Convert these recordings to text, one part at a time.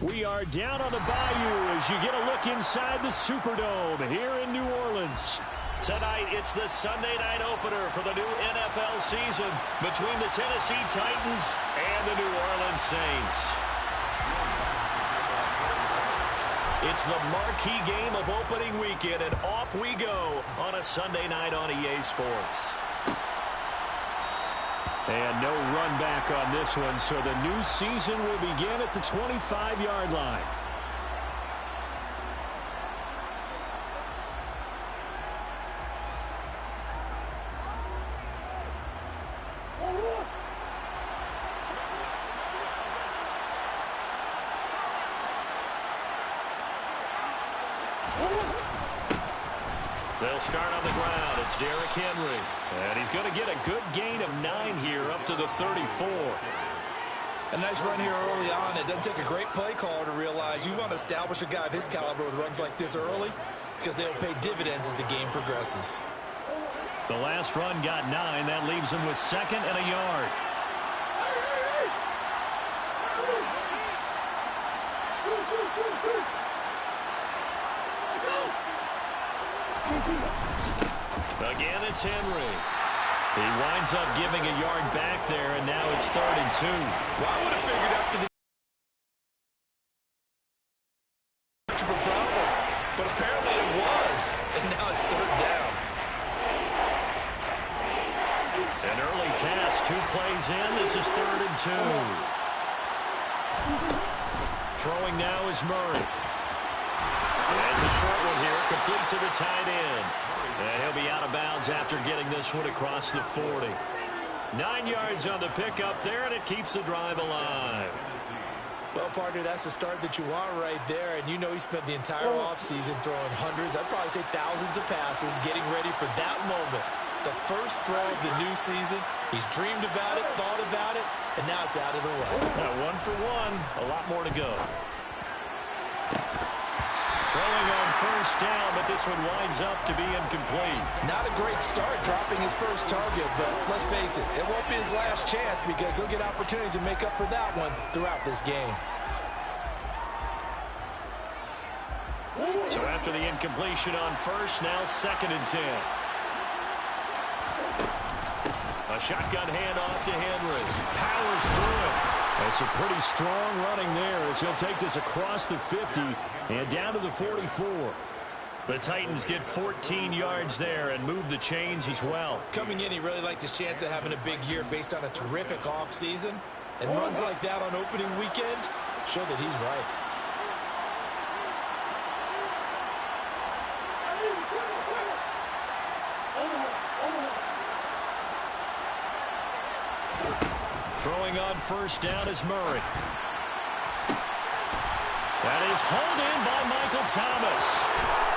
We are down on the bayou as you get a look inside the Superdome here in New Orleans. Tonight, it's the Sunday night opener for the new NFL season between the Tennessee Titans and the New Orleans Saints. It's the marquee game of opening weekend, and off we go on a Sunday night on EA Sports. And no run back on this one, so the new season will begin at the 25-yard line. They'll start on the ground. It's Derrick Henry. And he's going to get a good gain of 9 here up to the 34. A nice run here early on. It doesn't take a great play caller to realize you want to establish a guy of his caliber with runs like this early because they'll pay dividends as the game progresses. The last run got 9. That leaves him with 2nd and a yard. Again, it's Henry. He winds up giving a yard back there, and now it's 3rd and 2. Well, I would have figured after the problem, but apparently it was, and now it's 3rd down. An early task, 2 plays in. This is 3rd and 2. Throwing now is Murray. That's a short one here, complete to the tight end. And he'll be out of bounds after getting this one across the 40. 9 yards on the pickup there, and it keeps the drive alive. Well, partner, that's the start that you want right there. And you know he spent the entire offseason throwing hundreds, I'd probably say thousands of passes, getting ready for that moment. The first throw of the new season. He's dreamed about it, thought about it, and now it's out of the way. 1 for 1, a lot more to go. Throwing on first down, but this one winds up to be incomplete. Not a great start dropping his first target, but let's face it, it won't be his last chance because he'll get opportunities to make up for that one throughout this game. So after the incompletion on first, now 2nd and 10. A shotgun handoff to Henry. Powers through it. That's a pretty strong running there as he'll take this across the 50 and down to the 44. The Titans get 14 yards there and move the chains as well. Coming in, he really liked his chance of having a big year based on a terrific offseason. And runs like that on opening weekend show that he's right. Throwing on first down is Murray. That is hauled in by Michael Thomas.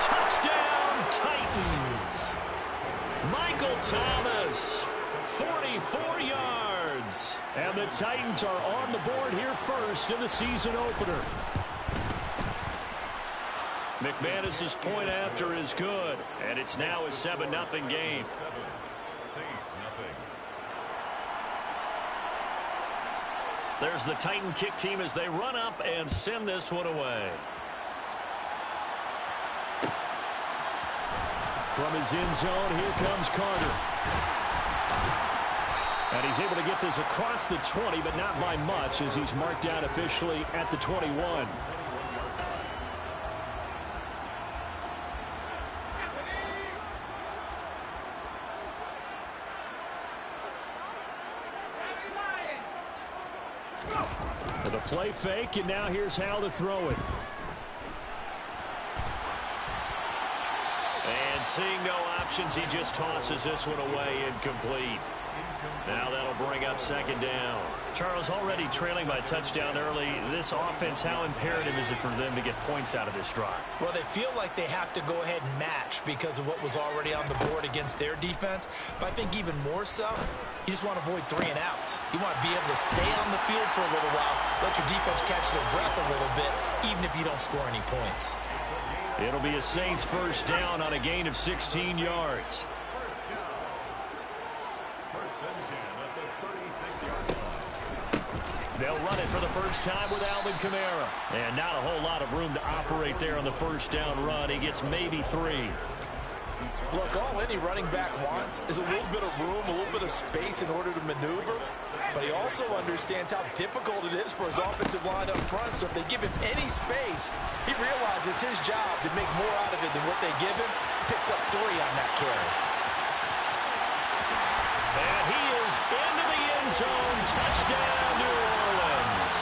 Touchdown, Titans. Michael Thomas, 44 yards. And the Titans are on the board here first in the season opener. McManus's point after is good, and it's now a 7-0 game. There's the Titan kick team as they run up and send this one away. From his end zone, here comes Carter. And he's able to get this across the 20, but not by much as he's marked down officially at the 21. The play fake, and now here's how to throw it. And seeing no options, he just tosses this one away incomplete. Now that'll bring up 2nd down. Charles, already trailing by a touchdown early. This offense, how imperative is it for them to get points out of this drive? Well, they feel like they have to go ahead and match because of what was already on the board against their defense. But I think even more so, you just want to avoid 3 and outs. You want to be able to stay on the field for a little while, let your defense catch their breath a little bit, even if you don't score any points. It'll be a Saints first down on a gain of 16 yards. They'll run it for the first time with Alvin Kamara. And not a whole lot of room to operate there on the first down run. He gets maybe 3. Look, all any running back wants is a little bit of room, a little bit of space in order to maneuver. But he also understands how difficult it is for his offensive line up front. So if they give him any space, he realizes his job to make more out of it than what they give him. Picks up 3 on that carry. And he is into the end zone. Touchdown, New Orleans.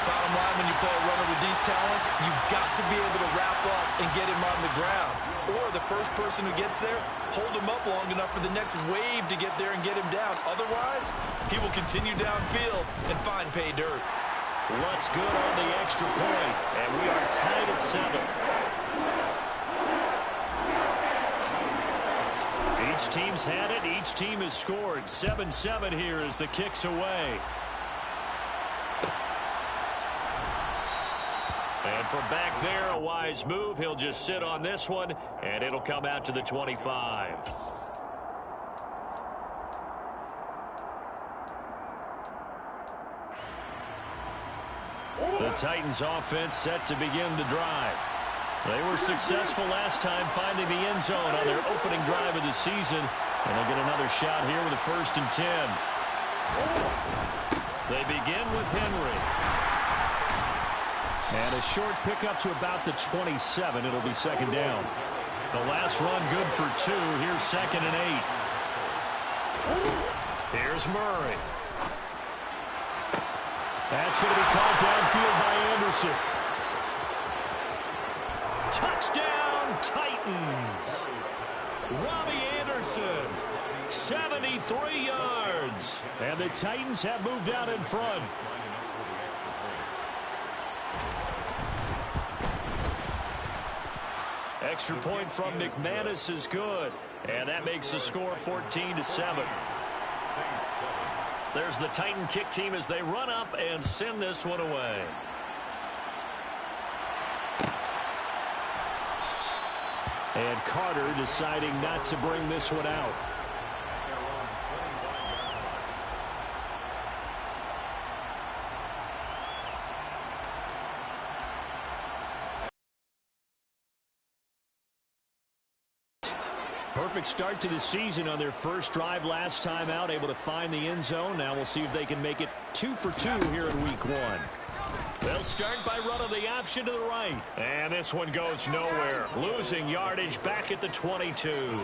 Bottom line, when you play a runner with these talents, you've got to be able to wrap up and get him on the ground. Or the first person who gets there, hold him up long enough for the next wave to get there and get him down. Otherwise, he will continue downfield and find pay dirt. What's good on the extra point? And we are tied at 7. Each team's had it. Each team has scored. 7-7 here as the kick's away. And from back there, a wise move. He'll just sit on this one, and it'll come out to the 25. The Titans offense set to begin the drive. They were successful last time finding the end zone on their opening drive of the season, and they'll get another shot here with a 1st and 10. They begin with Henry. And a short pickup to about the 27. It'll be 2nd down. The last run good for 2. Here's 2nd and 8. Here's Murray. That's going to be called downfield by Anderson. Touchdown, Titans. Robbie Anderson, 73 yards. And the Titans have moved out in front. Extra point from McManus is good. And that makes the score 14-7. There's the Titan kick team as they run up and send this one away. And Carter deciding not to bring this one out. Perfect start to the season on their first drive last time out, able to find the end zone. Now we'll see if they can make it 2 for 2 here in week 1. They'll start by running the option to the right. And this one goes nowhere. Losing yardage back at the 22.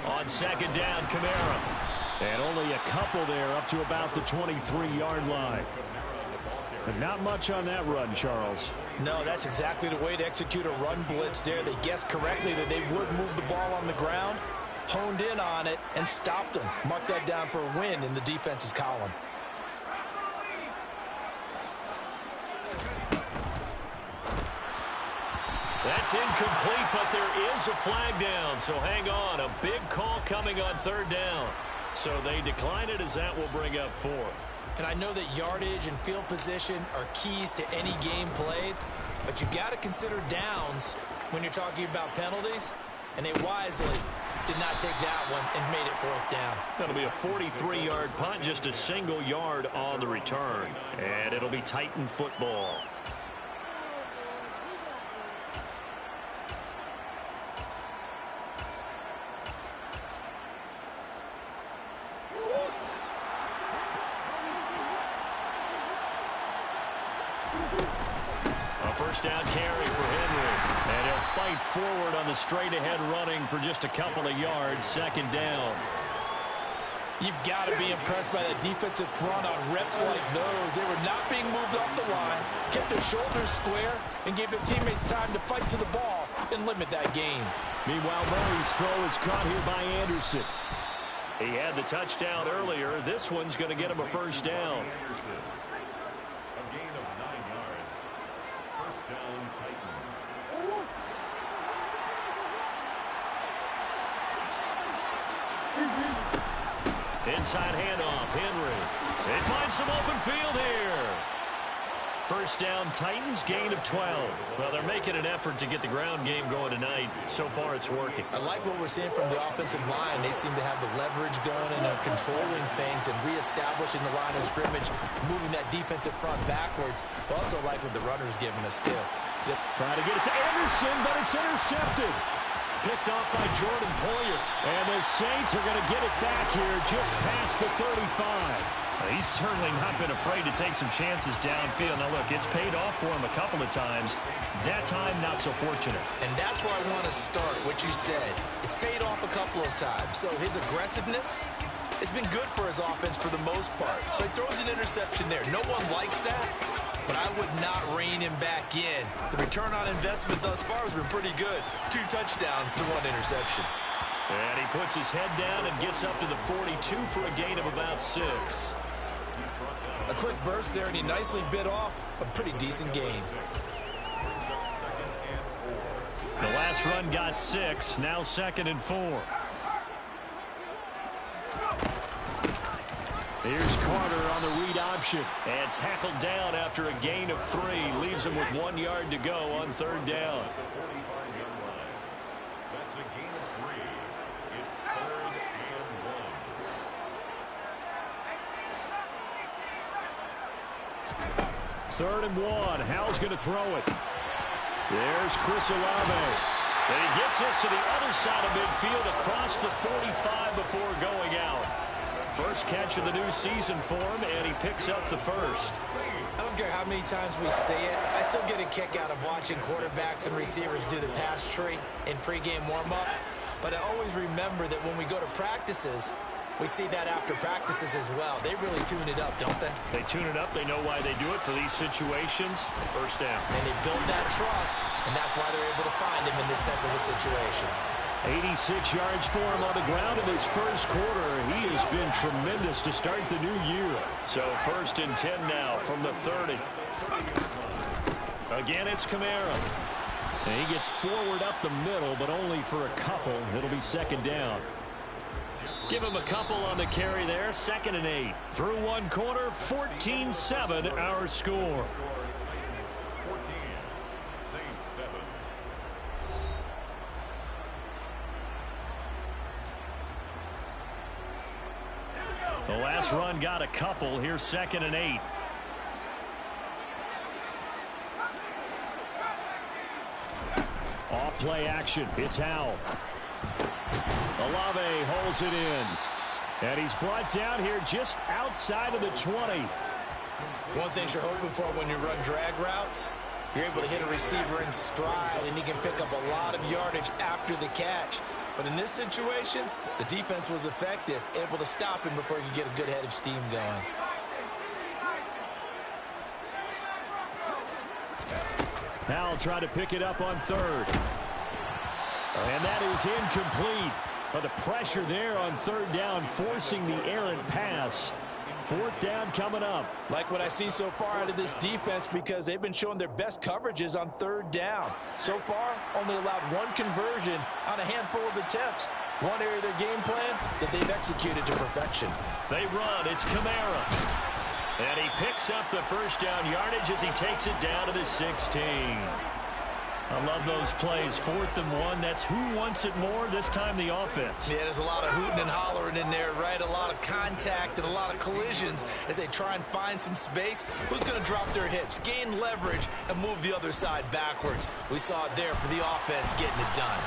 On 2nd down, Kamara. And only a couple there up to about the 23-yard line. But not much on that run, Charles. No, that's exactly the way to execute a run blitz there. They guessed correctly that they would move the ball on the ground, honed in on it, and stopped them. Mark that down for a win in the defense's column. That's incomplete, but there is a flag down, so hang on. A big call coming on 3rd down. So they decline it as that will bring up 4th. And I know that yardage and field position are keys to any game played, but you've got to consider downs when you're talking about penalties, and they wisely did not take that one and made it 4th down. That'll be a 43-yard punt, just a single yard on the return. And it'll be Titan football. A 1st down carry for Henry. And he'll fight forward on the straight-ahead running for just a couple of yards. 2nd down. You've got to be impressed by the defensive front on reps like those. They were not being moved off the line, kept their shoulders square, and gave their teammates time to fight to the ball and limit that gain. Meanwhile, Murray's throw is caught here by Anderson. He had the touchdown earlier. This one's going to get him a 1st down. Inside handoff, Henry. They find some open field here. First down, Titans, gain of 12. Well, they're making an effort to get the ground game going tonight. So far, it's working. I like what we're seeing from the offensive line. They seem to have the leverage going and are controlling things and reestablishing the line of scrimmage, moving that defensive front backwards. But also like what the runner's giving us, too. Trying to get it to Anderson, but it's intercepted. Picked off by Jordan Poyer. And the Saints are going to get it back here just past the 35. He's certainly not been afraid to take some chances downfield. Now, look, it's paid off for him a couple of times. That time, not so fortunate. And that's where I want to start, what you said. It's paid off a couple of times. So his aggressiveness has been good for his offense for the most part. So he throws an interception there. No one likes that, but I would not rein him back in. The return on investment thus far has been pretty good. 2 touchdowns to 1 interception. And he puts his head down and gets up to the 42 for a gain of about 6. A quick burst there, and he nicely bit off a pretty decent gain. The last run got 6, now 2nd and 4. Here's Carter on the read option. And tackled down after a gain of 3. Leaves him with 1 yard to go on 3rd down. That's a gain of 3. It's 3rd and 1. 3rd and 1. Howell's going to throw it. There's Chris Olave. And he gets us to the other side of midfield across the 45 before going out. First catch of the new season for him, and he picks up the first. I don't care how many times we say it. I still get a kick out of watching quarterbacks and receivers do the pass tree in pregame warm-up. But I always remember that when we go to practices, we see that after practices as well. They really tune it up, don't they? They tune it up. They know why they do it for these situations. First down. And they build that trust, and that's why they're able to find him in this type of a situation. 86 yards for him on the ground in this first quarter. He has been tremendous to start the new year. So 1st and 10 now from the 30. Again, it's Kamara. And he gets forward up the middle, but only for a couple. It'll be 2nd down. Give him a couple on the carry there. 2nd and 8. Through 1 quarter, 14-7 our score. 14. Saints 7. The last run got a couple. Here's 2nd and 8. Off play action. It's Howell. Olave holds it in. And he's brought down here just outside of the 20. One thing you're hoping for when you run drag routes, you're able to hit a receiver in stride, and he can pick up a lot of yardage after the catch. But in this situation, the defense was effective, able to stop him before he could get a good head of steam going. Howell tried to pick it up on 3rd. And that is incomplete. But the pressure there on 3rd down, forcing the errant pass. 4th down coming up. Like what I see so far out of this defense, because they've been showing their best coverages on 3rd down. So far, only allowed 1 conversion on a handful of attempts. One area of their game plan that they've executed to perfection. They run. It's Kamara. And he picks up the first down yardage as he takes it down to the 16. I love those plays. 4th and 1. That's who wants it more. This time the offense. Yeah, there's a lot of hooting and hollering in there, right? A lot of contact and a lot of collisions as they try and find some space. Who's going to drop their hips, gain leverage, and move the other side backwards? We saw it there for the offense getting it done.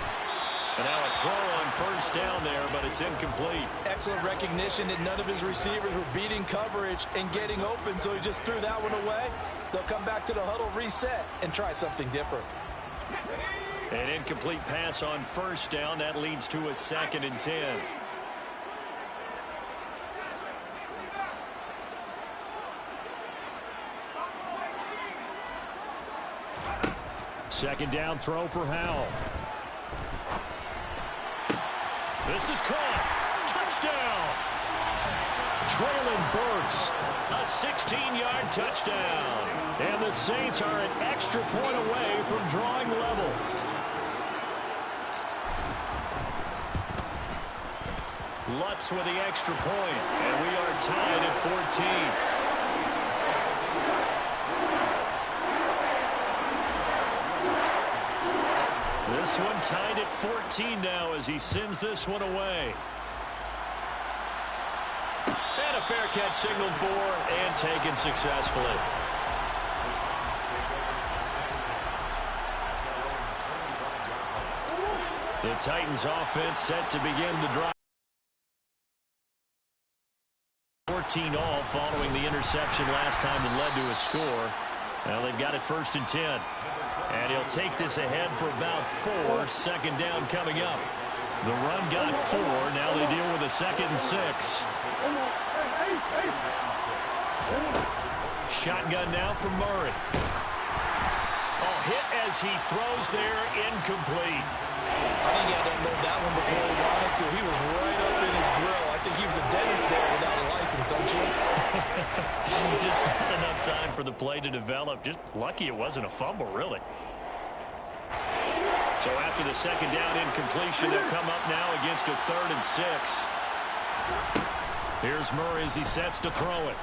And now a throw on 1st down there, but it's incomplete. Excellent recognition that none of his receivers were beating coverage and getting open, so he just threw that one away. They'll come back to the huddle, reset, and try something different. An incomplete pass on 1st down. That leads to a 2nd and 10. Second down throw for Howell. This is caught. Touchdown. Traylon Burks. A 16-yard touchdown. And the Saints are an extra point away from drawing level. Lutz with the extra point, and we are tied at 14. This one tied at 14 now as he sends this one away. And a fair catch signaled for and taken successfully. The Titans offense set to begin the drive. 14 all following the interception last time that led to a score. Well, they've got it 1st and 10. And he'll take this ahead for about 4. Second down coming up. The run got 4. Now they deal with a 2nd and 6. Shotgun now from Murray. Oh, hit as he throws there, incomplete. I think he had to unload that one before he wanted to. He was right up in his grill. I think he was a dentist there without a license, don't you? Just not enough time for the play to develop. Just lucky it wasn't a fumble, really. So after the second down incompletion, they'll come up now against a 3rd and 6. Here's Murray as he sets to throw it.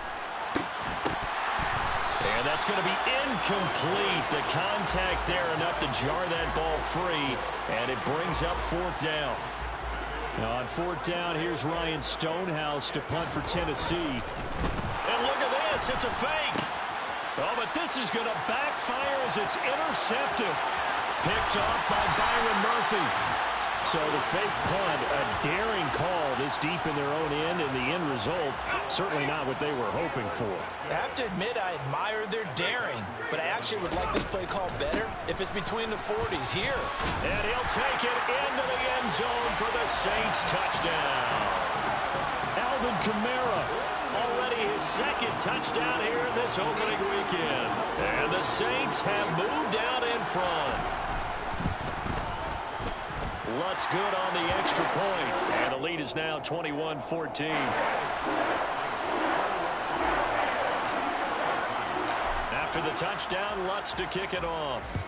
And that's going to be incomplete. The contact there enough to jar that ball free, and it brings up 4th down. Now on 4th down, here's Ryan Stonehouse to punt for Tennessee. And look at this, it's a fake. Oh, but this is going to backfire as it's intercepted. Picked off by Byron Murphy. So the fake punt, a daring call this deep in their own end, and the end result, certainly not what they were hoping for. I have to admit I admire their daring, but I actually would like this play called better if it's between the 40s here. And he'll take it into the end zone for the Saints touchdown. Alvin Kamara, already his 2nd touchdown here in this opening weekend. And the Saints have moved out in front. Lutz good on the extra point, and the lead is now 21-14. After the touchdown, Lutz to kick it off.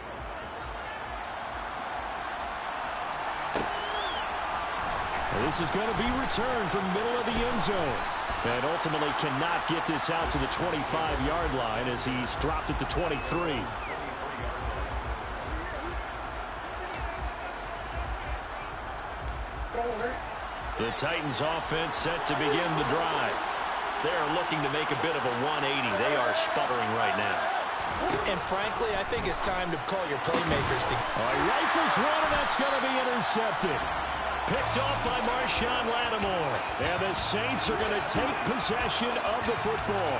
This is going to be returned from the middle of the end zone. And ultimately cannot get this out to the 25-yard line as he's dropped it to 23. The Titans offense set to begin the drive. They're looking to make a bit of a 180. They are sputtering right now. And frankly, I think it's time to call your playmakers to... Rifles one, and that's going to be intercepted. Picked off by Marshawn Lattimore. And the Saints are going to take possession of the football.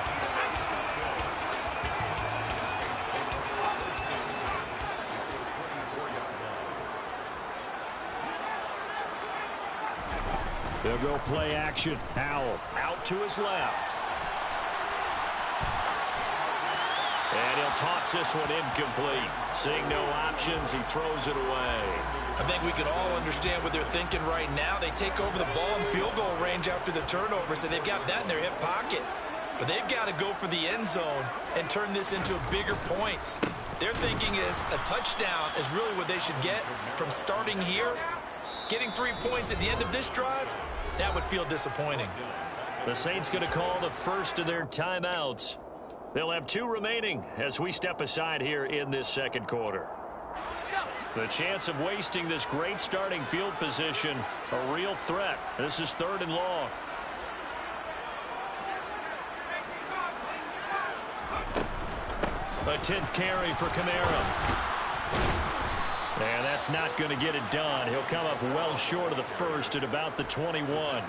They'll go play action. Howell out to his left. And he'll toss this one incomplete. Seeing no options, he throws it away. I think we can all understand what they're thinking right now. They take over the ball in field goal range after the turnover, so they've got that in their hip pocket. But they've got to go for the end zone and turn this into bigger points. Their thinking is a touchdown is really what they should get from starting here. Getting 3 points at the end of this drive, that would feel disappointing. The Saints going to call the first of their timeouts. They'll have 2 remaining as we step aside here in this second quarter. The chance of wasting this great starting field position, a real threat. This is 3rd and long. A 10th carry for Kamara. And that's not going to get it done. He'll come up well short of the first at about the 21.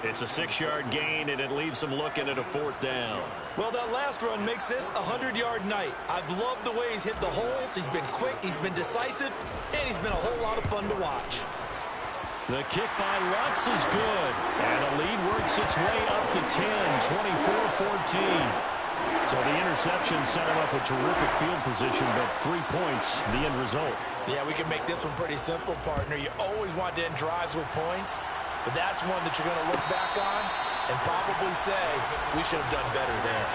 It's a 6-yard gain, and it leaves them looking at a 4th down. Well, that last run makes this a 100-yard night. I've loved the way he's hit the holes. He's been quick, he's been decisive, and he's been a whole lot of fun to watch. The kick by Lutz is good. And the lead works its way up to 10, 24-14. So the interception set him up with terrific field position, but 3 points, the end result. Yeah, we can make this one pretty simple, partner. You always want to end drives with points, but that's one that you're going to look back on and probably say, we should have done better there.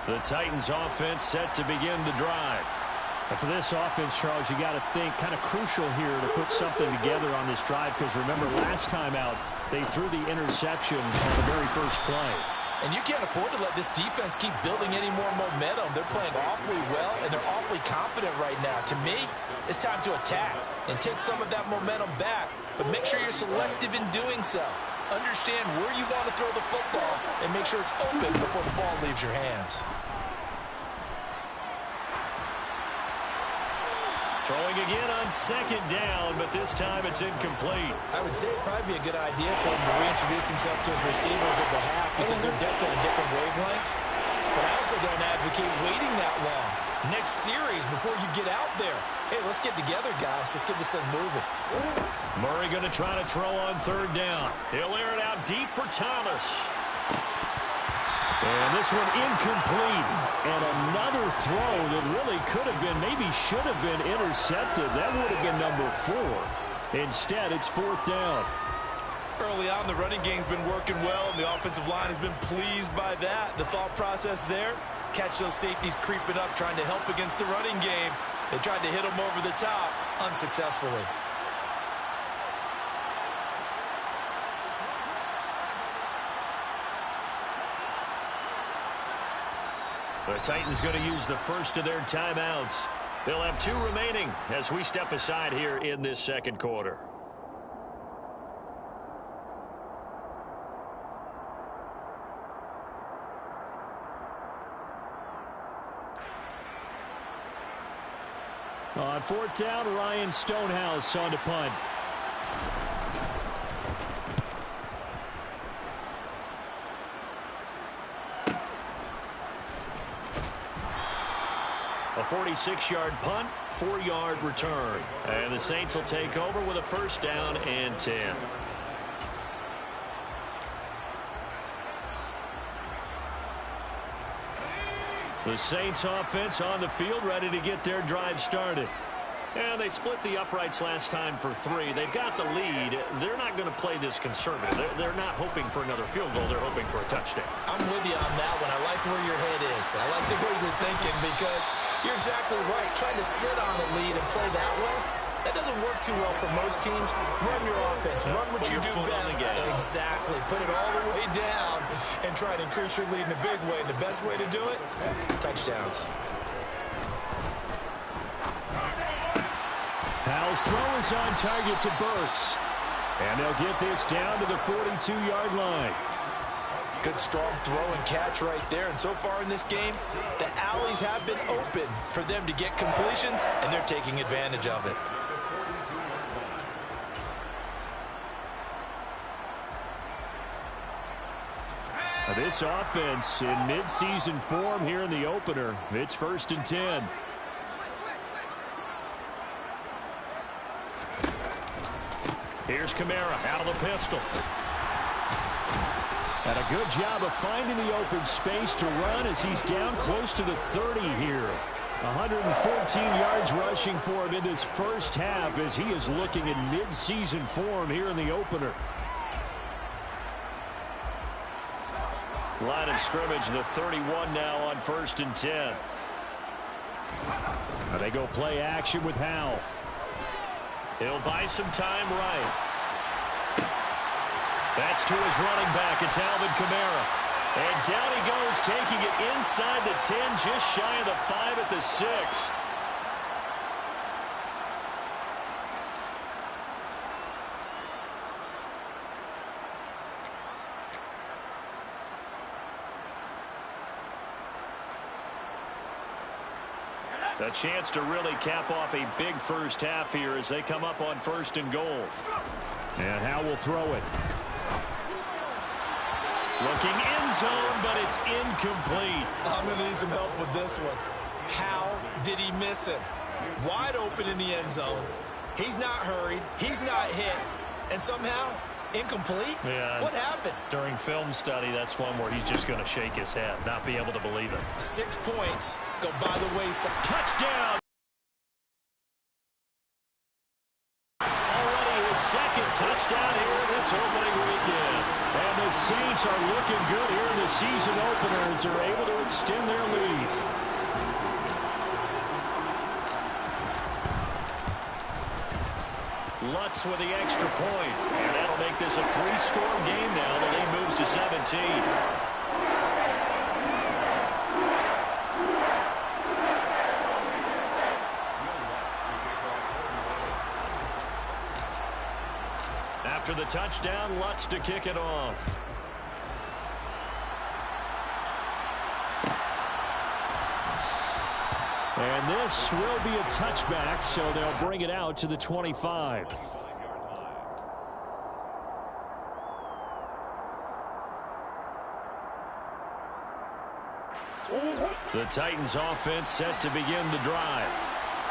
The Titans offense set to begin the drive. And for this offense, Charles, you got to think kind of crucial here to put something together on this drive, because remember last time out they threw the interception on the very first play. And you can't afford to let this defense keep building any more momentum. They're playing awfully well, and they're awfully confident right now. To me, it's time to attack and take some of that momentum back, but make sure you're selective in doing so. Understand where you want to throw the football and make sure it's open before the ball leaves your hands. Throwing again on second down, but this time it's incomplete. I would say it'd probably be a good idea for him to reintroduce himself to his receivers at the half, because they're definitely on different wavelengths. But I also don't advocate waiting that long. Next series before you get out there. Hey, let's get together, guys. Let's get this thing moving. Murray going to try to throw on third down. He'll air it out deep for Thomas. And this one incomplete. And another throw that really could have been, maybe should have been intercepted. That would have been number 4. Instead, it's fourth down. Early on, the running game's been working well, and the offensive line has been pleased by that. The thought process there, catch those safeties creeping up, trying to help against the running game. They tried to hit them over the top, unsuccessfully. The Titans going to use the first of their timeouts. They'll have 2 remaining as we step aside here in this second quarter. On fourth down, Ryan Stonehouse on to punt. A 46-yard punt, 4-yard return. And the Saints will take over with a first down and 10. The Saints offense on the field, ready to get their drive started. And they split the uprights last time for 3. They've got the lead. They're not going to play this conservative. They're not hoping for another field goal. They're hoping for a touchdown. I'm with you on that one. I like where your head is. I like the way you're thinking, because you're exactly right. Trying to sit on a lead and play that way, that doesn't work too well for most teams. Run your offense. Run what you do best. Exactly. Put it all the way down and try to increase your lead in a big way. And the best way to do it, touchdowns. Powell's throw is on target to Burks. And they'll get this down to the 42-yard line. Good strong throw and catch right there. And so far in this game, the alleys have been open for them to get completions, and they're taking advantage of it. This offense in midseason form here in the opener. It's first and 10. Here's Kamara out of the pistol. And a good job of finding the open space to run as he's down close to the 30 here. 114 yards rushing for him in this first half as he is looking in mid-season form here in the opener. Line of scrimmage, the 31 now on first and 10. Now they go play action with Howell. He'll buy some time right. That's to his running back. It's Alvin Kamara. And down he goes, taking it inside the 10, just shy of the 5 at the 6. A chance to really cap off a big first half here as they come up on first and goal. And Howell will throw it. Looking end zone, but it's incomplete. I'm going to need some help with this one. How did he miss it? Wide open in the end zone. He's not hurried. He's not hit. And somehow, incomplete? Yeah. What happened? During film study, that's one where he's just going to shake his head, not be able to believe it. 6 points go by the wayside. Touchdown! Already his second touchdown here this opening weekend. And the Saints are looking good here in the season opener as they're able to extend their lead. Lutz with the extra point. And that'll make this a 3-score game now. The lead moves to 17. After the touchdown, Lutz to kick it off. And this will be a touchback, so they'll bring it out to the 25. The Titans offense set to begin the drive.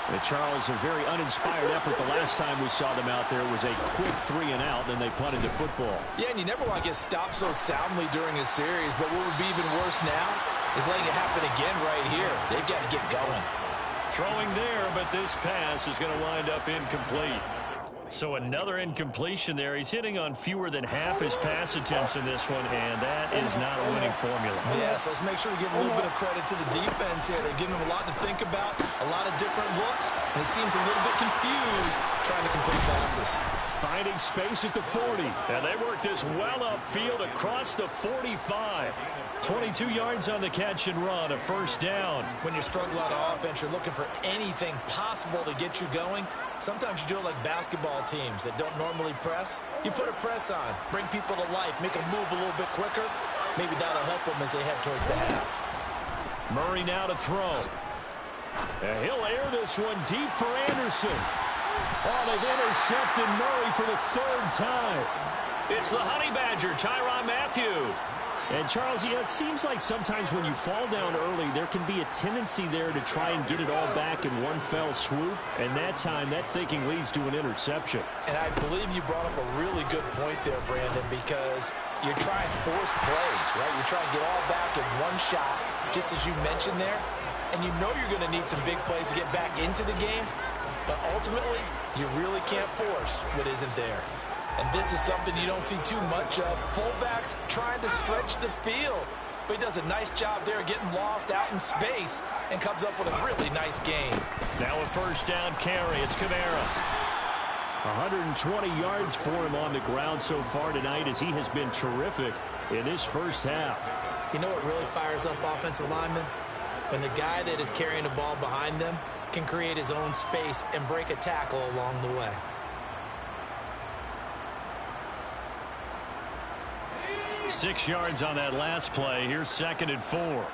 And Charles, a very uninspired effort the last time we saw them out there. It was a quick 3-and-out, then they punted the football. Yeah, and you never want to get stopped so soundly during a series, but what would be even worse now is letting it happen again right here. They've got to get going. Throwing there, but this pass is going to wind up incomplete. So another incompletion there. He's hitting on fewer than half his pass attempts in this one, and that is not a winning formula. Yes, let's make sure we give a little bit of credit to the defense here. They're giving him a lot to think about, a lot of different looks, and he seems a little bit confused trying to complete passes. Finding space at the 40. And they work this well upfield across the 45. 22 yards on the catch and run, a first down. When you're struggling on offense, you're looking for anything possible to get you going. Sometimes you do it like basketball teams that don't normally press. You put a press on, bring people to life, make them move a little bit quicker. Maybe that'll help them as they head towards the half. Murray now to throw. And he'll air this one deep for Anderson. Oh, they've intercepted Murray for the 3rd time. It's the Honey Badger, Tyrann Mathieu. And, Charles, it seems like sometimes when you fall down early, there can be a tendency there to try and get it all back in one fell swoop. And that time, that thinking leads to an interception. And I believe you brought up a really good point there, Brandon, because you're trying to force plays, right? You're trying to get all back in one shot, just as you mentioned there. And you know you're going to need some big plays to get back into the game. But ultimately, you really can't force what isn't there. And this is something you don't see too much of. Fullbacks trying to stretch the field. But he does a nice job there getting lost out in space and comes up with a really nice game. Now a first down carry. It's Kamara. 120 yards for him on the ground so far tonight as he has been terrific in this first half. You know what really fires up offensive linemen? When the guy that is carrying the ball behind them can create his own space and break a tackle along the way. Six yards on that last play. Here's 2nd and 4.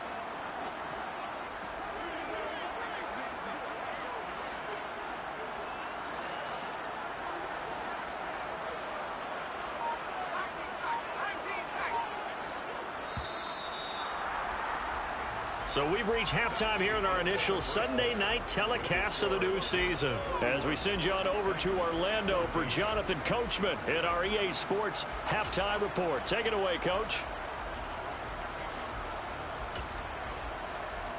So we've reached halftime here in our initial Sunday night telecast of the new season. As we send you on over to Orlando for Jonathan Coachman in our EA Sports Halftime Report. Take it away, Coach.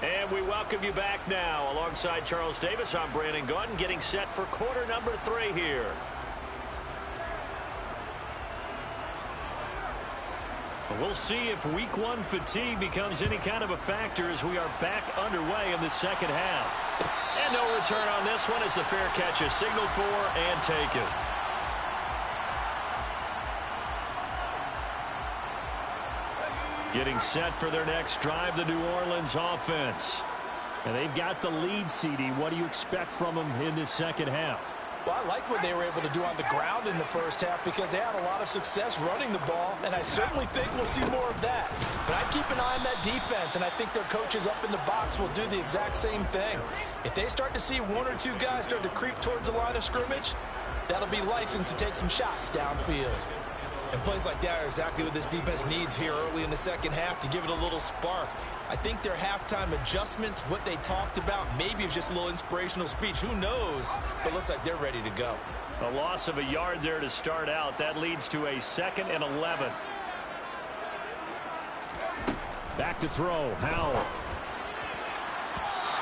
And we welcome you back now. Alongside Charles Davis, I'm Brandon Gaudin, getting set for quarter number 3 here. We'll see if week 1 fatigue becomes any kind of a factor as we are back underway in the second half. And no return on this one as the fair catch is signaled for and taken. Getting set for their next drive, the New Orleans offense. And they've got the lead, CD. What do you expect from them in this second half? Well, I like what they were able to do on the ground in the first half because they had a lot of success running the ball, and I certainly think we'll see more of that. But I keep an eye on that defense, and I think their coaches up in the box will do the exact same thing. If they start to see 1 or 2 guys start to creep towards the line of scrimmage, that'll be licensed to take some shots downfield. And plays like that are exactly what this defense needs here early in the second half to give it a little spark. I think their halftime adjustments, what they talked about, maybe it's just a little inspirational speech. Who knows? But it looks like they're ready to go. A loss of a yard there to start out. That leads to a 2nd and 11. Back to throw. Howell.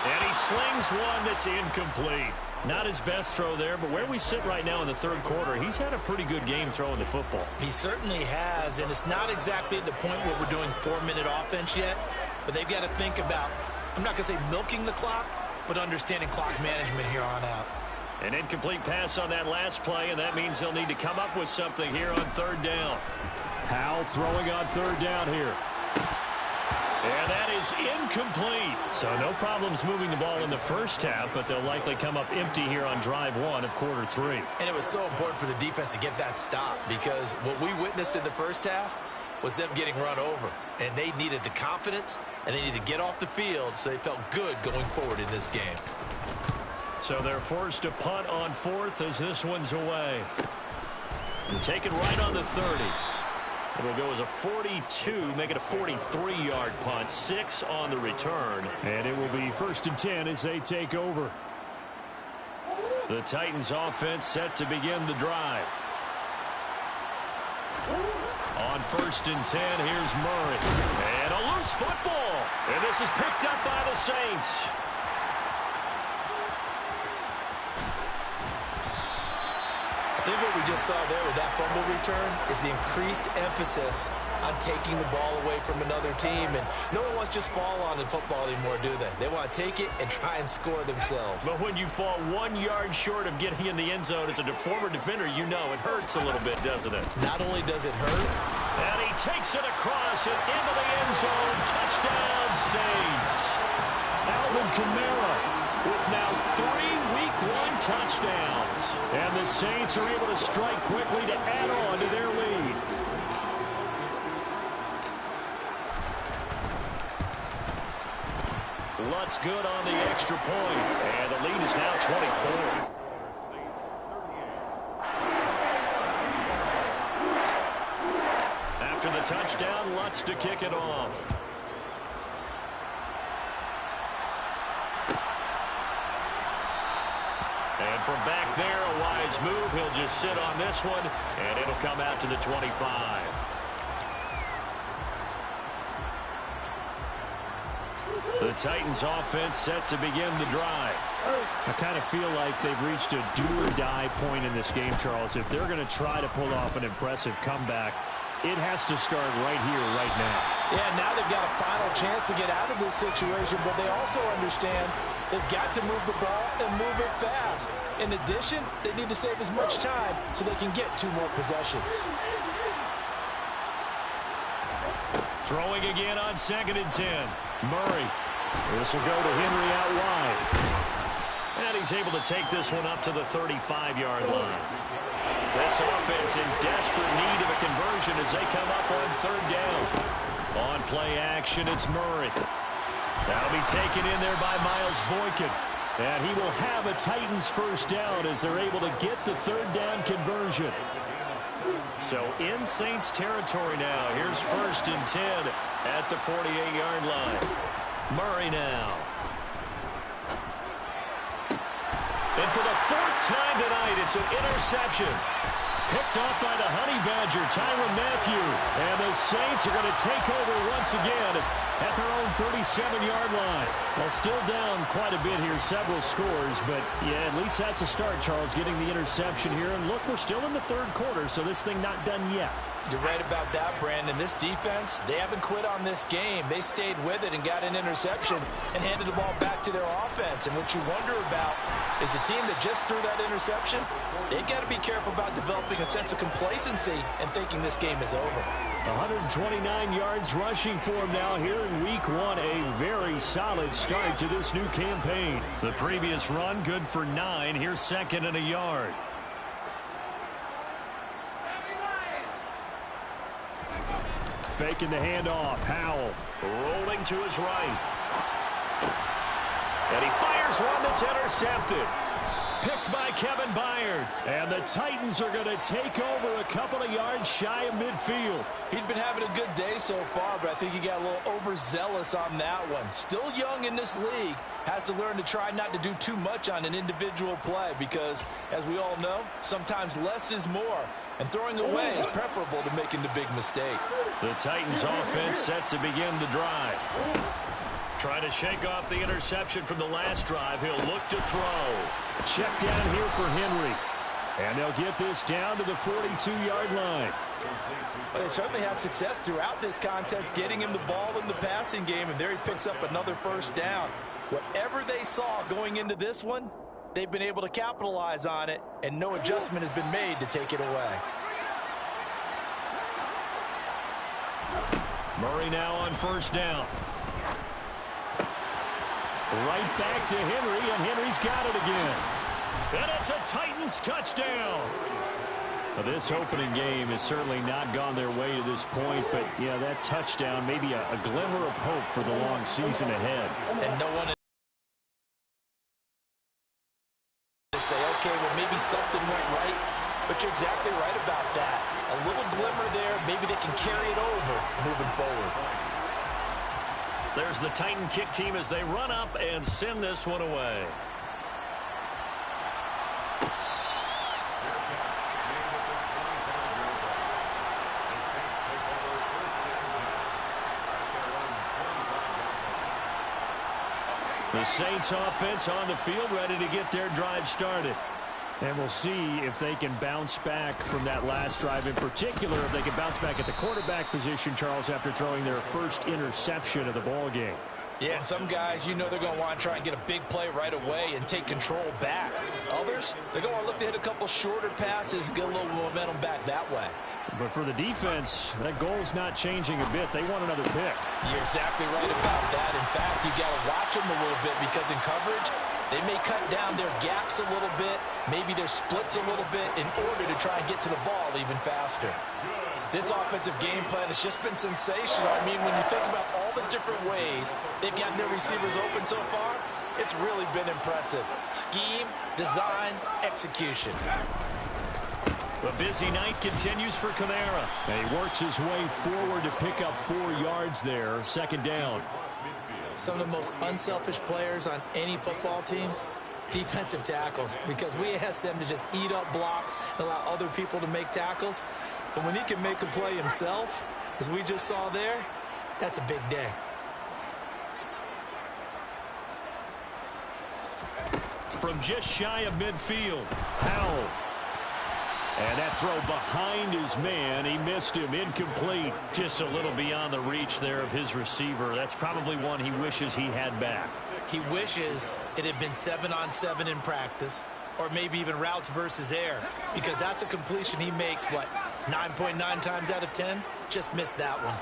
And he slings one that's incomplete. Not his best throw there, but where we sit right now in the 3rd quarter, he's had a pretty good game throwing the football. He certainly has, and it's not exactly at the point where we're doing 4-minute offense yet, but they've got to think about, I'm not going to say milking the clock, but understanding clock management here on out. An incomplete pass on that last play, and that means they'll need to come up with something here on third down. Howell throwing on third down here. And that is incomplete. So no problems moving the ball in the first half, but they'll likely come up empty here on drive one of quarter three. And it was so important for the defense to get that stop, because what we witnessed in the first half was them getting run over. And they needed the confidence, and they needed to get off the field so they felt good going forward in this game. So they're forced to punt on fourth as this one's away. And take it right on the 30. It'll go as a 42, make it a 43-yard punt, 6 on the return. And it will be 1st and 10 as they take over. The Titans offense set to begin the drive. On 1st and 10, here's Murray. And a loose football. And this is picked up by the Saints. I think what we just saw there with that fumble return is the increased emphasis on taking the ball away from another team. And no one wants to just fall on in football anymore, do they? They want to take it and try and score themselves. But when you fall 1 yard short of getting in the end zone as a former defender, you know it hurts a little bit, doesn't it? Not only does it hurt, and he takes it across and into the end zone. Touchdown, Saints. Alvin Kamara with now 3 Week 1 touchdowns. And the Saints are able to strike quickly to add on to their lead. Lutz good on the extra point. And the lead is now 24. After the touchdown, Lutz to kick it off. And from back there, a wise move. He'll just sit on this one, and it'll come out to the 25. The Titans offense set to begin the drive. I kind of feel like they've reached a do-or-die point in this game, Charles. If they're going to try to pull off an impressive comeback, it has to start right here, right now. Yeah, now they've got a final chance to get out of this situation, but they also understand they've got to move the ball and move it fast. In addition, they need to save as much time so they can get 2 more possessions. Throwing again on 2nd and 10. Murray. This will go to Henry out wide. And he's able to take this one up to the 35-yard line. This offense in desperate need of a conversion as they come up on 3rd down. On play action, it's Murray. That'll be taken in there by Miles Boykin. And he will have a Titans 1st down as they're able to get the 3rd down conversion. So in Saints territory now. Here's 1st and 10 at the 48-yard line. Murray now. And for the 4th time tonight, it's an interception. Picked off by the Honey Badger, Tyrann Mathieu. And the Saints are going to take over once again at their own 37-yard line. Well, still down quite a bit here, several scores. But, yeah, at least that's a start, Charles, getting the interception here. And, look, we're still in the 3rd quarter, so this thing not done yet. You're right about that, Brandon. This defense, they haven't quit on this game. They stayed with it and got an interception and handed the ball back to their offense. And what you wonder about is the team that just threw that interception, they've got to be careful about developing a sense of complacency and thinking this game is over. 129 yards rushing for him now here in Week 1. A very solid start to this new campaign. The previous run good for 9. Here's 2nd and a yard. Faking the handoff. Howell rolling to his right. And he fires one that's intercepted. Picked by Kevin Byard. And the Titans are going to take over a couple of yards shy of midfield. He'd been having a good day so far, but I think he got a little overzealous on that one. Still young in this league. Has to learn to try not to do too much on an individual play because, as we all know, sometimes less is more. And throwing away is preferable to making the big mistake. The Titans offense set to begin the drive. Trying to shake off the interception from the last drive. He'll look to throw. Check down here for Henry. And they'll get this down to the 42-yard line. Well, they certainly had success throughout this contest, getting him the ball in the passing game, and there he picks up another 1st down. Whatever they saw going into this one, they've been able to capitalize on it, and no adjustment has been made to take it away. Murray now on first down. Right back to Henry, and Henry's got it again. And it's a Titans touchdown. Well, this opening game has certainly not gone their way to this point, but, yeah, that touchdown, maybe a glimmer of hope for the long season ahead. And no one to say, okay, well, maybe something went right, but you're exactly right about that. A little glimmer there, maybe they can carry it over moving forward. There's the Titan kick team as they run up and send this one away. The Saints offense on the field, ready to get their drive started. And we'll see if they can bounce back from that last drive. In particular, if they can bounce back at the quarterback position, Charles, after throwing their first interception of the ball game. Yeah, and some guys, you know they're going to want to try and get a big play right away and take control back. Others, they're going to look to hit a couple shorter passes, get a little momentum back that way. But for the defense, that goal's not changing a bit. They want another pick. You're exactly right about that. In fact, you got to watch them a little bit because in coverage, they may cut down their gaps a little bit, maybe their splits a little bit in order to try and get to the ball even faster. This offensive game plan has just been sensational. I mean, when you think about all the different ways they've gotten their receivers open so far, it's really been impressive. Scheme, design, execution. The busy night continues for Kamara. He works his way forward to pick up 4 yards there, second down. Some of the most unselfish players on any football team, defensive tackles, because we ask them to just eat up blocks and allow other people to make tackles. But when he can make a play himself, as we just saw there, that's a big day. From just shy of midfield, Howell. And that throw behind his man, he missed him, incomplete. Just a little beyond the reach there of his receiver. That's probably one he wishes he had back. He wishes it had been 7-on-7 in practice, or maybe even routes versus air, because that's a completion he makes, what, 9.9 times out of 10? Just missed that one.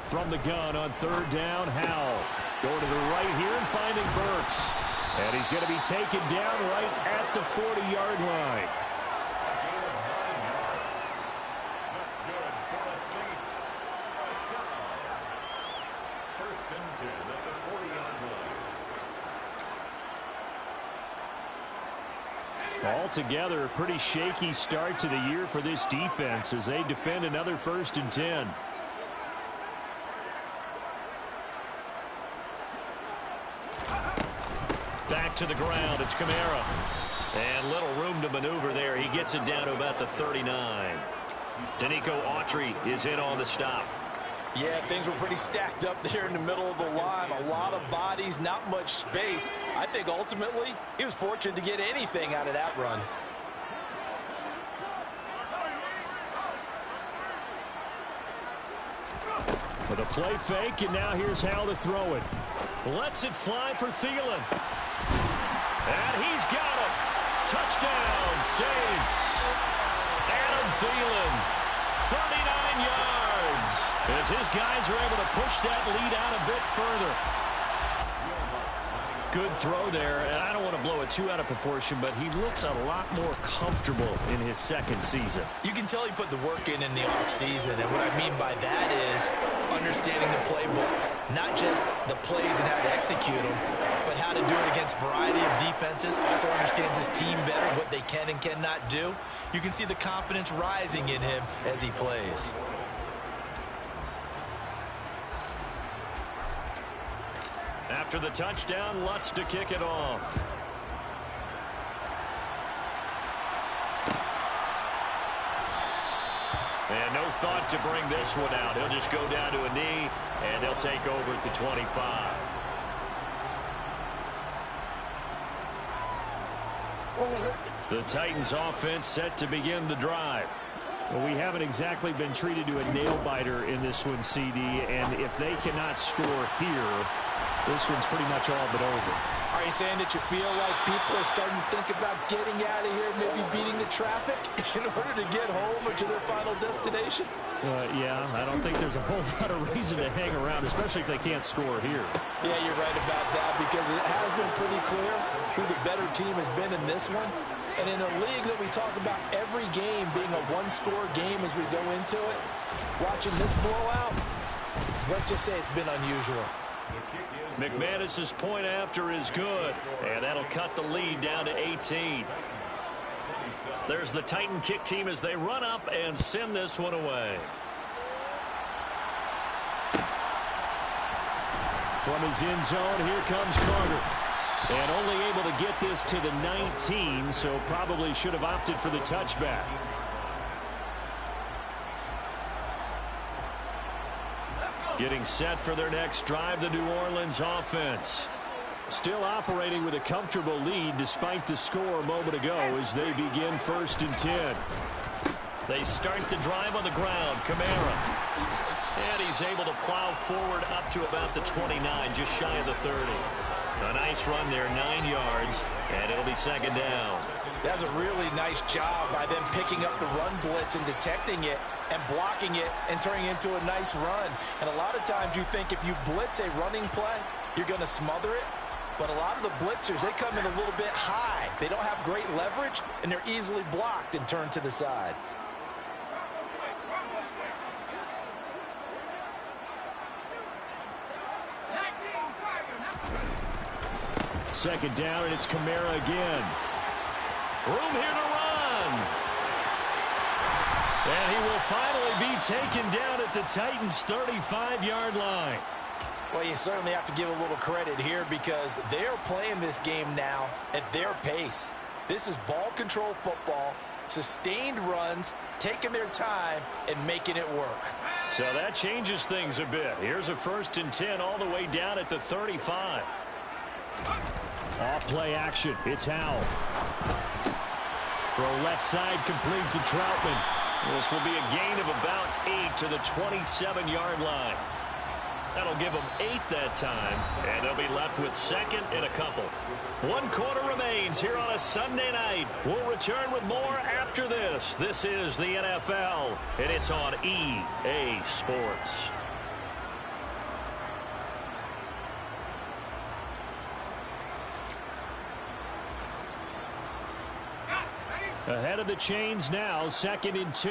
From the gun on third down, Howell. Going to the right here and finding Burks. And he's going to be taken down right at the 40-yard line. That's good for the Saints. First and 10 at the 40-yard line. Altogether, a pretty shaky start to the year for this defense as they defend another first and 10. Back to the ground, it's Kamara. And little room to maneuver there. He gets it down to about the 39. Danico Autry is in on the stop. Yeah, things were pretty stacked up there in the middle of the line. A lot of bodies, not much space. I think ultimately he was fortunate to get anything out of that run. With a play fake, and now here's Howell to throw it. Lets it fly for Thielen. And he's got it. Touchdown, Saints. Adam Thielen, 39 yards. As his guys are able to push that lead out a bit further. Good throw there, and I don't want to blow it too out of proportion, but he looks a lot more comfortable in his second season. You can tell he put the work in the offseason, and what I mean by that is understanding the playbook, not just the plays and how to execute them, but how to do it against a variety of defenses. Also understands his team better, what they can and cannot do. You can see the confidence rising in him as he plays. After the touchdown, Lutz to kick it off. And no thought to bring this one out. He'll just go down to a knee, and they'll take over at the 25. The Titans offense set to begin the drive. Well, we haven't exactly been treated to a nail-biter in this one, CD, and if they cannot score here, this one's pretty much all but over. Are you saying that you feel like people are starting to think about getting out of here, maybe beating the traffic in order to get home or to their final destination? Yeah, I don't think there's a whole lot of reason to hang around, especially if they can't score here. Yeah, you're right about that, because it has been pretty clear who the better team has been in this one. And in a league that we talk about every game being a one-score game as we go into it, watching this blowout, let's just say it's been unusual. McManus's point after is good, and that'll cut the lead down to 18. There's the Titan kick team as they run up and send this one away. From his end zone, here comes Carter. And only able to get this to the 19, so probably should have opted for the touchback. Getting set for their next drive, the New Orleans offense. Still operating with a comfortable lead despite the score a moment ago as they begin 1st and 10. They start the drive on the ground. Kamara. And he's able to plow forward up to about the 29, just shy of the 30. A nice run there, 9 yards, and it'll be 2nd down. That's a really nice job by them picking up the run blitz and detecting it and blocking it and turning it into a nice run. And a lot of times you think if you blitz a running play, you're going to smother it. But a lot of the blitzers, they come in a little bit high. They don't have great leverage, and they're easily blocked and turned to the side. Second down, and it's Kamara again. Room here to run. And he will finally be taken down at the Titans' 35-yard line. Well, you certainly have to give a little credit here because they're playing this game now at their pace. This is ball control football, sustained runs, taking their time, and making it work. So that changes things a bit. Here's a 1st and 10 all the way down at the 35. Off play action. It's Howell. Throw left side complete to Troutman. This will be a gain of about 8 to the 27-yard line. That'll give them 8 that time, and they'll be left with 2nd and a couple. 1 quarter remains here on a Sunday night. We'll return with more after this. This is the NFL, and it's on EA Sports. Ahead of the chains now, 2nd and 2.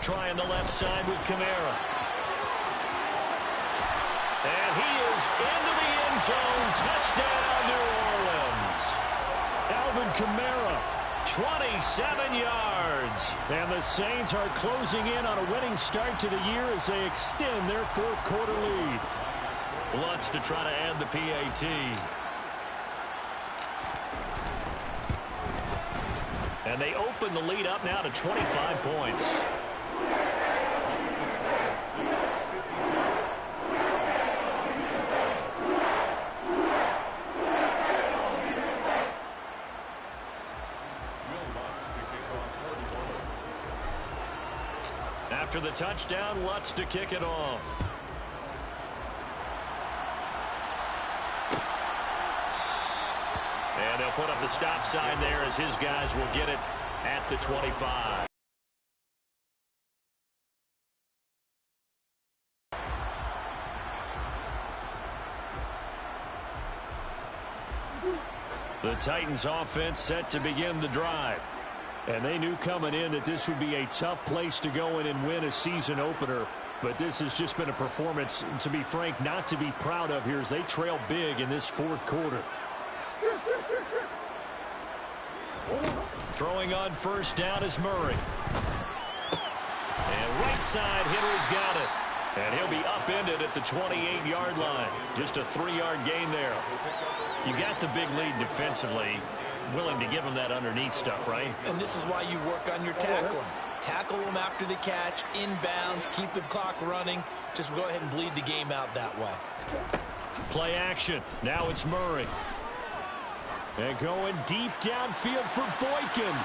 Trying the left side with Kamara. And he is into the end zone. Touchdown, New Orleans. Alvin Kamara, 27 yards. And the Saints are closing in on a winning start to the year as they extend their 4th quarter lead. Lutz to try to add the PAT. And they open the lead up now to 25 points. After the touchdown, Lutz to kick it off. And they'll put up the stop sign there as his guys will get it at the 25. The Titans offense set to begin the drive. And they knew coming in that this would be a tough place to go in and win a season opener. But this has just been a performance, to be frank, not to be proud of here as they trail big in this 4th quarter. Throwing on 1st down is Murray. And right side hitter's got it. And he'll be upended at the 28-yard line. Just a 3-yard gain there. You got the big lead defensively. Willing to give him that underneath stuff, right? And this is why you work on your tackling. Tackle them after the catch, inbounds, keep the clock running. Just go ahead and bleed the game out that way. Play action. Now it's Murray. And going deep downfield for Boykin.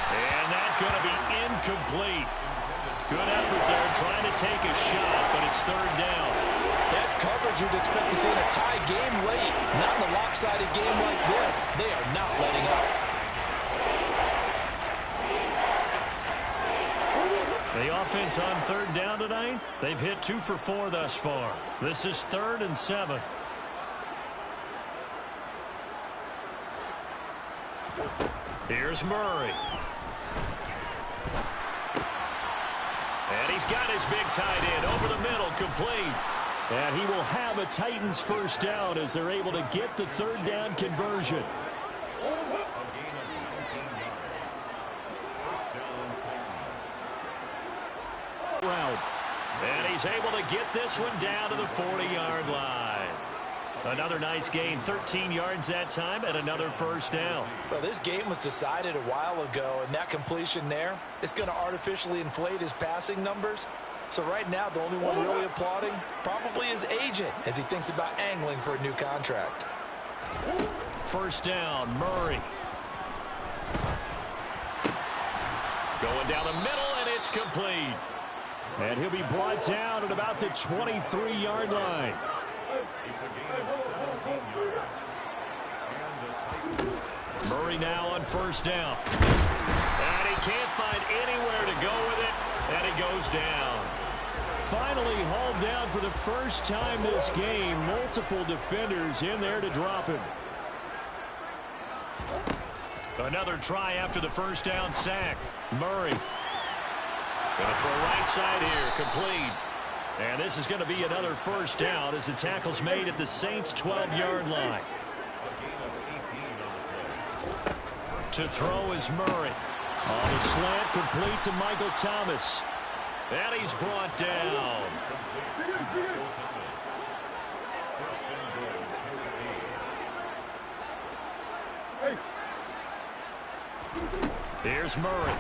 And that's going to be incomplete. Good effort there trying to take a shot, but it's third down. That's coverage you'd expect to see in a tie game late. Not in a lopsided game like this. They are not letting up. The offense on third down tonight, they've hit 2 for 4 thus far. This is 3rd and 7. Here's Murray. And he's got his big tight end over the middle, complete. And he will have a Titans first down as they're able to get the third down conversion. And he's able to get this one down to the 40-yard line. Another nice gain, 13 yards that time, and another first down. Well, this game was decided a while ago, and that completion there is going to artificially inflate his passing numbers. So right now, the only one really applauding probably his agent as he thinks about angling for a new contract. First down, Murray. Going down the middle, and it's complete. And he'll be brought down at about the 23-yard line. It's a gain of 17 yards. Murray now on first down. And he can't find anywhere to go with it, and he goes down. Finally hauled down for the first time this game. Multiple defenders in there to drop him. Another try after the first down sack. Murray. Going to throw right side here, complete. And this is going to be another first down as the tackle's made at the Saints' 12-yard line. To throw is Murray. On the slant, complete to Michael Thomas. And he's brought down. Here's Murray.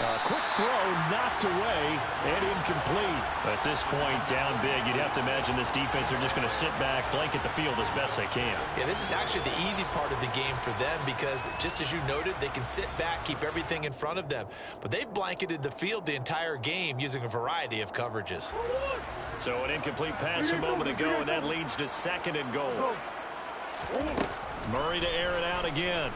A quick throw knocked away and incomplete. At this point, down big, you'd have to imagine this defense are just going to sit back, blanket the field as best they can. Yeah, this is actually the easy part of the game for them because, just as you noted, they can sit back, keep everything in front of them. But they've blanketed the field the entire game using a variety of coverages. So an incomplete pass a moment ago, and that leads to 2nd and goal. Murray to air it out again.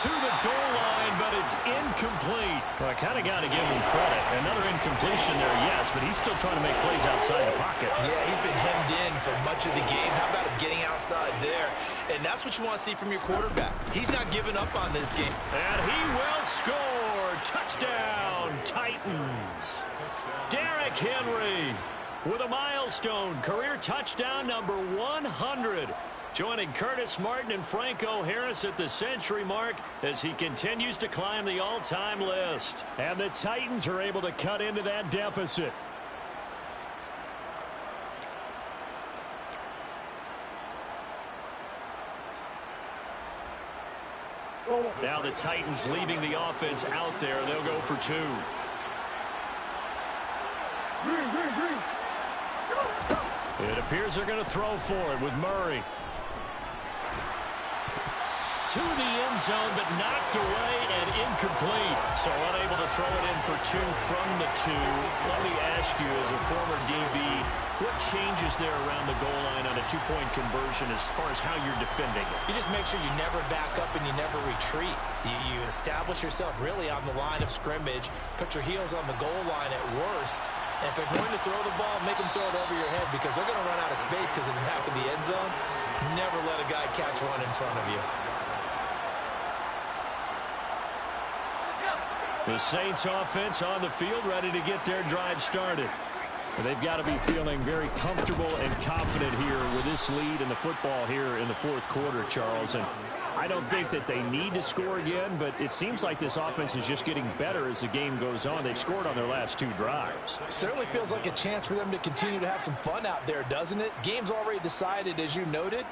To the goal line, but it's incomplete. Well, I kind of got to give him credit. Another incompletion there, yes, but he's still trying to make plays outside the pocket. Yeah, he's been hemmed in for much of the game. How about him getting outside there? And that's what you want to see from your quarterback. He's not giving up on this game. And he will score. Touchdown, Titans. Derrick Henry with a milestone career touchdown number 100. Joining Curtis Martin and Franco Harris at the century mark as he continues to climb the all-time list. And the Titans are able to cut into that deficit. Now the Titans leaving the offense out there. They'll go for 2. It appears they're going to throw for it with Murray. To the end zone, but knocked away and incomplete. So unable to throw it in for 2 from the 2. Let me ask you, as a former DB, what changes there around the goal line on a 2-point conversion as far as how you're defending it? You just make sure you never back up and you never retreat. You establish yourself really on the line of scrimmage, put your heels on the goal line at worst. And if they're going to throw the ball, make them throw it over your head because they're going to run out of space because of the back of the end zone. Never let a guy catch one in front of you. The Saints offense on the field ready to get their drive started. They've got to be feeling very comfortable and confident here with this lead in the football here in the 4th quarter, Charles. And I don't think that they need to score again, but it seems like this offense is just getting better as the game goes on. They've scored on their last 2 drives. Certainly feels like a chance for them to continue to have some fun out there, doesn't it? Game's already decided, as you noted.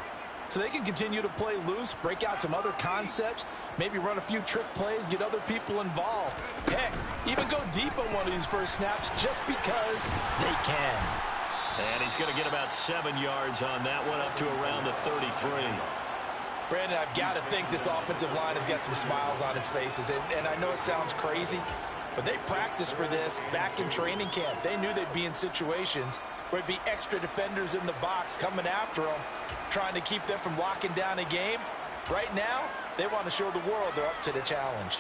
So they can continue to play loose, break out some other concepts, maybe run a few trick plays, get other people involved. Heck, even go deep on one of these first snaps just because they can. And he's going to get about 7 yards on that one, up to around the 33. Brandon, I've got to think this offensive line has got some smiles on its faces. And I know it sounds crazy, but they practiced for this back in training camp. They knew they'd be in situations where there'd be extra defenders in the box coming after them, trying to keep them from locking down a game. Right now, they want to show the world they're up to the challenge.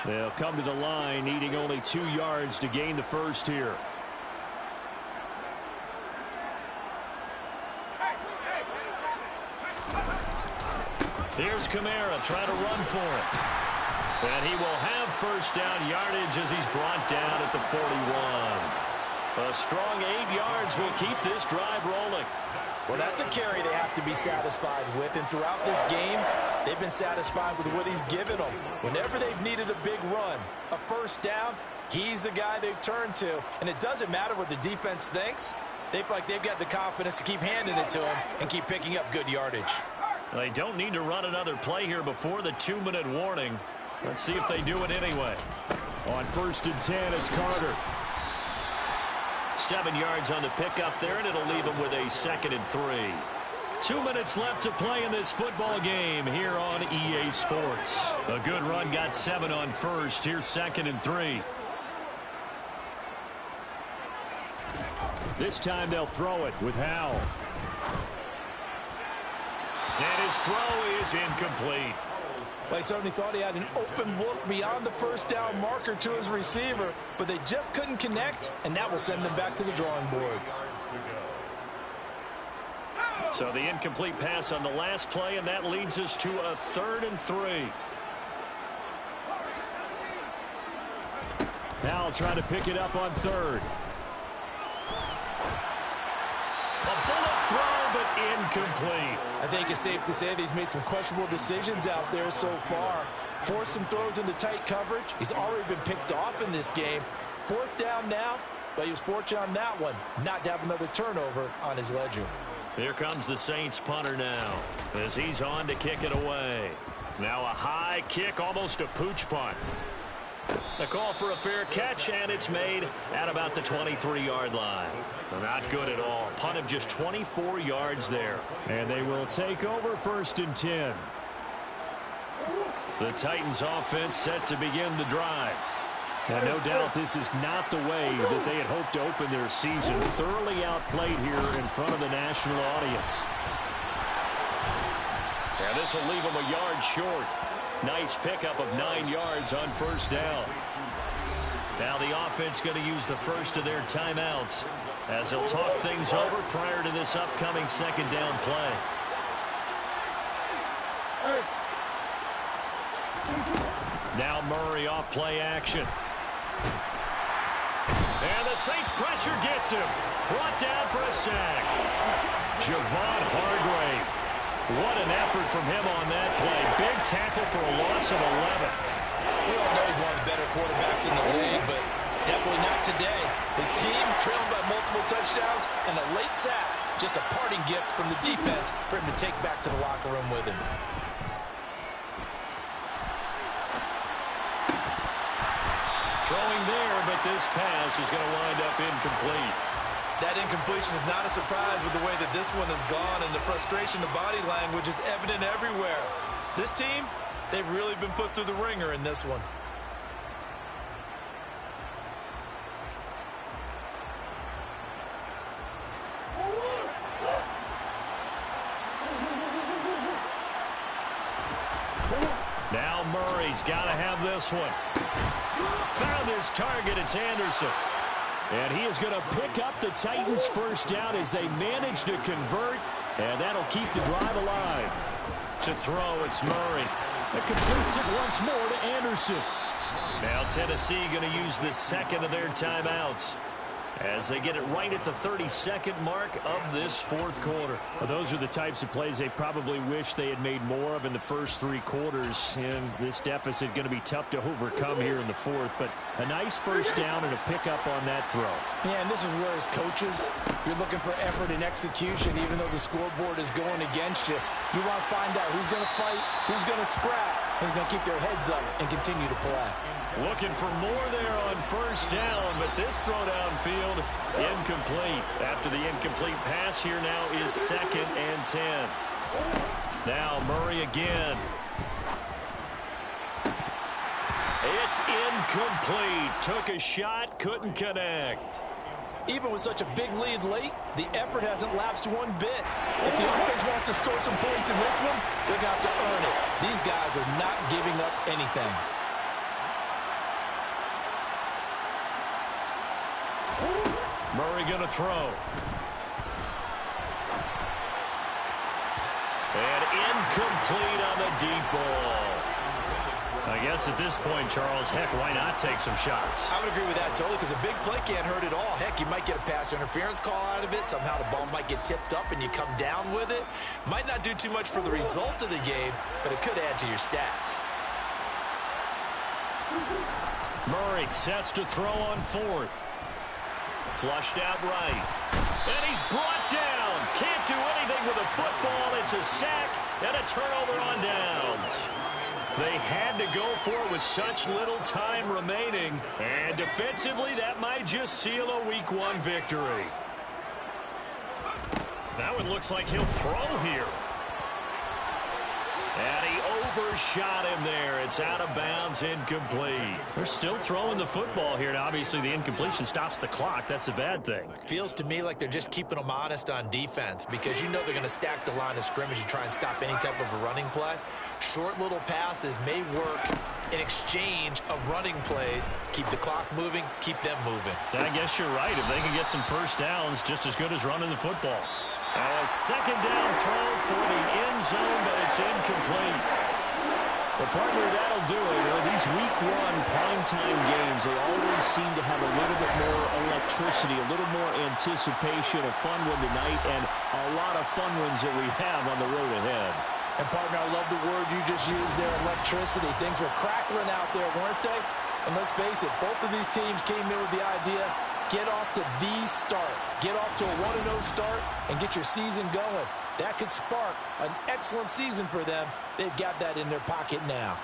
They'll come to the line, needing only 2 yards to gain the first here. Here's Kamara trying to run for it. And he will have first down yardage as he's brought down at the 41. A strong 8 yards will keep this drive rolling. Well, that's a carry they have to be satisfied with. And throughout this game, they've been satisfied with what he's given them. Whenever they've needed a big run, a first down, he's the guy they've turned to. And it doesn't matter what the defense thinks. They feel like they've got the confidence to keep handing it to him and keep picking up good yardage. They don't need to run another play here before the 2-minute warning. Let's see if they do it anyway. On 1st and 10, it's Carter. 7 yards on the pickup there, and it'll leave them with a 2nd and 3. 2 minutes left to play in this football game here on EA Sports. A good run, got 7 on 1st. Here's 2nd and 3. This time they'll throw it with Howell. And his throw is incomplete. They certainly thought he had an open look beyond the first down marker to his receiver, but they just couldn't connect, and that will send them back to the drawing board. So the incomplete pass on the last play, and that leads us to a 3rd and 3. Now trying to pick it up on 3rd. A bullet throw, but incomplete. I think it's safe to say that he's made some questionable decisions out there so far. Forced some throws into tight coverage. He's already been picked off in this game. 4th down now, but he was fortunate on that one not to have another turnover on his ledger. Here comes the Saints punter now as he's on to kick it away. Now a high kick, almost a pooch punt. The call for a fair catch, and it's made at about the 23-yard line. Not good at all. Punt of just 24 yards there. And they will take over 1st and 10. The Titans offense set to begin the drive. And no doubt this is not the way that they had hoped to open their season. Thoroughly outplayed here in front of the national audience. And this will leave them a yard short. Nice pickup of 9 yards on 1st down. Now the offense going to use the first of their timeouts as they'll talk things over prior to this upcoming 2nd down play. Now Murray off play action. And the Saints pressure gets him. Brought down for a sack. Javon Hargrave. What an effort from him on that play. Big tackle for a loss of 11. We all know he's one of the better quarterbacks in the league, but definitely not today. His team trailed by multiple touchdowns and a late sack. Just a parting gift from the defense for him to take back to the locker room with him. Throwing there, but this pass is going to wind up incomplete. That incompletion is not a surprise with the way that this one has gone, and the frustration of body language is evident everywhere. This team, they've really been put through the ringer in this one. Now Murray's got to have this one. Found his target. It's Anderson. And he is going to pick up the Titans' first down as they manage to convert. And that'll keep the drive alive. To throw, it's Murray. That completes it once more to Anderson. Now Tennessee going to use the 2nd of their timeouts as they get it right at the 32nd mark of this 4th quarter. Well, those are the types of plays they probably wish they had made more of in the first 3 quarters. And this deficit going to be tough to overcome here in the 4th. But a nice first down and a pickup on that throw. Yeah, and this is where as coaches, you're looking for effort and execution, even though the scoreboard is going against you. You want to find out who's going to fight, who's going to scrap. They're going to keep their heads up and continue to play. Looking for more there on first down, but this throw downfield incomplete. After the incomplete pass, here now is 2nd and 10. Now Murray again. It's incomplete. Took a shot, couldn't connect. Even with such a big lead late, the effort hasn't lapsed one bit. If the offense wants to score some points in this one, they're going to have to earn it. These guys are not giving up anything. Murray going to throw. And incomplete on the deep ball. I guess at this point, Charles, heck, why not take some shots? I would agree with that totally, because a big play can't hurt at all. Heck, you might get a pass interference call out of it. Somehow the ball might get tipped up and you come down with it. Might not do too much for the result of the game, but it could add to your stats. Murray sets to throw on 4th. Flushed out right. And he's brought down. Can't do anything with a football. It's a sack and a turnover on downs. They had to go for it with such little time remaining. And defensively, that might just seal a Week 1 victory. Now it looks like he'll throw here. And he overshot him there. It's out of bounds, incomplete. They're still throwing the football here. Now, obviously, the incompletion stops the clock. That's a bad thing. Feels to me like they're just keeping them honest on defense, because you know they're going to stack the line of scrimmage and try and stop any type of a running play. Short little passes may work in exchange of running plays. Keep the clock moving, keep them moving. I guess you're right. If they can get some first downs, just as good as running the football. A 2nd down throw for the end zone, but it's incomplete. Well, partner, that'll do it. You know, these Week 1 primetime games, they always seem to have a little bit more electricity, a little more anticipation, a fun one tonight, and a lot of fun ones that we have on the road ahead. And, partner, I love the word you just used there, electricity. Things were crackling out there, weren't they? And let's face it, both of these teams came in with the idea, get off to the start. Get off to a 1-0 start and get your season going. That could spark an excellent season for them. They've got that in their pocket now.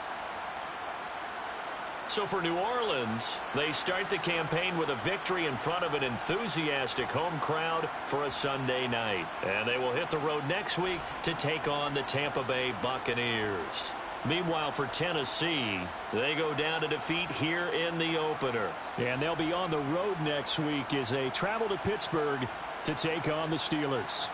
So for New Orleans, they start the campaign with a victory in front of an enthusiastic home crowd for a Sunday night. And they will hit the road next week to take on the Tampa Bay Buccaneers. Meanwhile, for Tennessee, they go down to defeat here in the opener. And they'll be on the road next week as they travel to Pittsburgh to take on the Steelers.